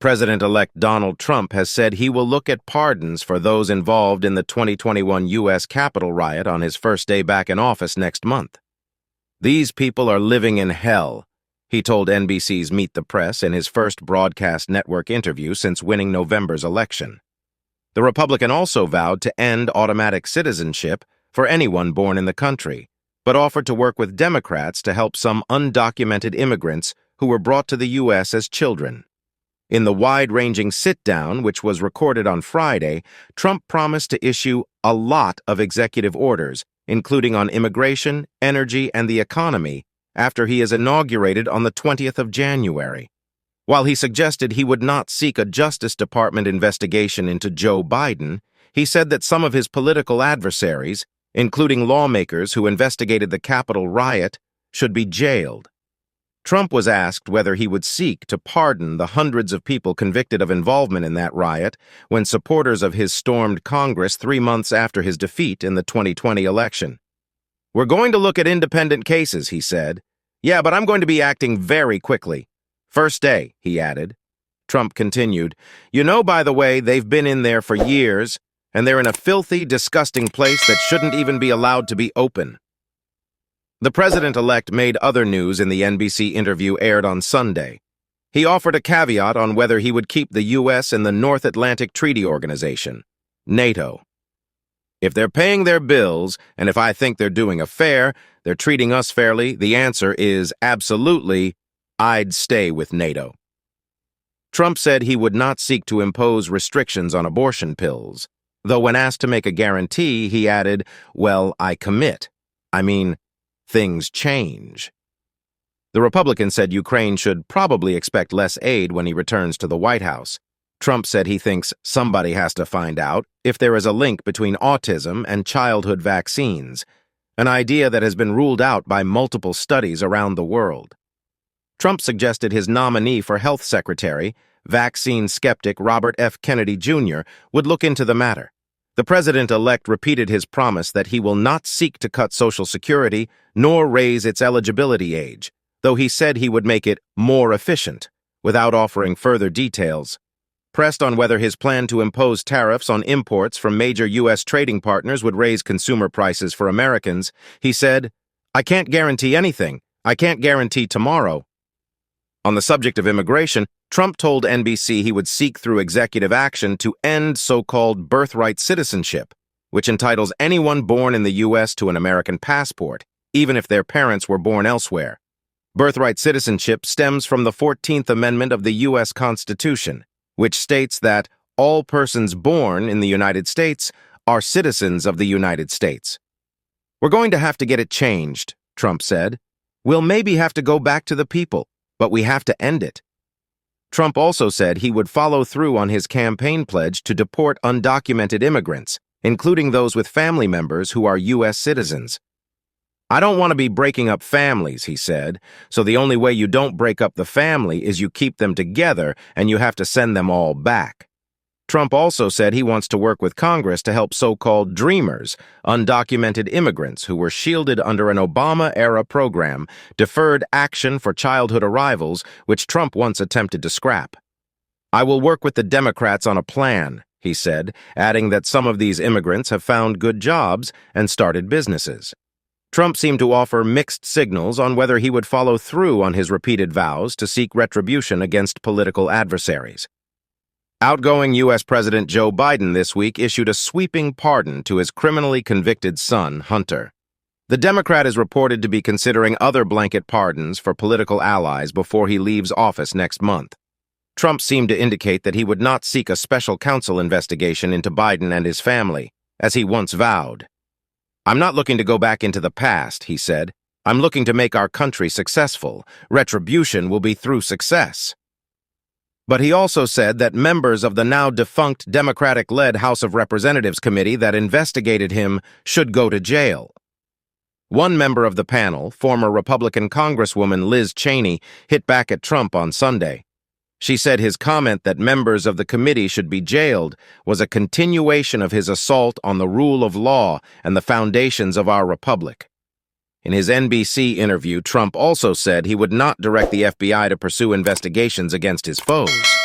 President-elect Donald Trump has said he will look at pardons for those involved in the 2021 U.S. Capitol riot on his first day back in office next month. "These people are living in hell," he told NBC's Meet the Press in his first broadcast network interview since winning November's election. The Republican also vowed to end automatic citizenship for anyone born in the country, but offered to work with Democrats to help some undocumented immigrants who were brought to the U.S. as children. In the wide-ranging sit-down, which was recorded on Friday, Trump promised to issue a lot of executive orders, including on immigration, energy, and the economy, after he is inaugurated on the 20th of January. While he suggested he would not seek a Justice Department investigation into Joe Biden, he said that some of his political adversaries, including lawmakers who investigated the Capitol riot, should be jailed. Trump was asked whether he would seek to pardon the hundreds of people convicted of involvement in that riot when supporters of his stormed Congress 3 months after his defeat in the 2020 election. "We're going to look at independent cases," he said. "Yeah, but I'm going to be acting very quickly. First day," he added. Trump continued, "You know, by the way, they've been in there for years, and they're in a filthy, disgusting place that shouldn't even be allowed to be open." The president-elect made other news in the NBC interview aired on Sunday. He offered a caveat on whether he would keep the U.S. in the North Atlantic Treaty Organization, NATO. "If they're paying their bills, and if I think they're doing they're treating us fairly, the answer is absolutely, I'd stay with NATO." Trump said he would not seek to impose restrictions on abortion pills, though when asked to make a guarantee, he added, "Well, I commit. I mean, things change." The Republican said Ukraine should probably expect less aid when he returns to the White House. Trump said he thinks somebody has to find out if there is a link between autism and childhood vaccines, an idea that has been ruled out by multiple studies around the world. Trump suggested his nominee for health secretary, vaccine skeptic Robert F. Kennedy Jr., would look into the matter. The president-elect repeated his promise that he will not seek to cut Social Security nor raise its eligibility age, though he said he would make it more efficient, without offering further details. Pressed on whether his plan to impose tariffs on imports from major U.S. trading partners would raise consumer prices for Americans, he said, "I can't guarantee anything. I can't guarantee tomorrow." On the subject of immigration, Trump told NBC he would seek through executive action to end so-called birthright citizenship, which entitles anyone born in the U.S. to an American passport, even if their parents were born elsewhere. Birthright citizenship stems from the 14th Amendment of the U.S. Constitution, which states that all persons born in the United States are citizens of the United States. "We're going to have to get it changed," Trump said. "We'll maybe have to go back to the people, but we have to end it." Trump also said he would follow through on his campaign pledge to deport undocumented immigrants, including those with family members who are U.S. citizens. "I don't want to be breaking up families," he said, "so the only way you don't break up the family is you keep them together and you have to send them all back." Trump also said he wants to work with Congress to help so-called dreamers, undocumented immigrants who were shielded under an Obama-era program, Deferred Action for Childhood Arrivals, which Trump once attempted to scrap. "I will work with the Democrats on a plan," he said, adding that some of these immigrants have found good jobs and started businesses. Trump seemed to offer mixed signals on whether he would follow through on his repeated vows to seek retribution against political adversaries. Outgoing U.S. President Joe Biden this week issued a sweeping pardon to his criminally convicted son, Hunter. The Democrat is reported to be considering other blanket pardons for political allies before he leaves office next month. Trump seemed to indicate that he would not seek a special counsel investigation into Biden and his family, as he once vowed. "I'm not looking to go back into the past," he said. "I'm looking to make our country successful. Retribution will be through success." But he also said that members of the now-defunct Democratic-led House of Representatives committee that investigated him should go to jail. One member of the panel, former Republican Congresswoman Liz Cheney, hit back at Trump on Sunday. She said his comment that members of the committee should be jailed was a continuation of his assault on the rule of law and the foundations of our republic. In his NBC interview, Trump also said he would not direct the FBI to pursue investigations against his foes.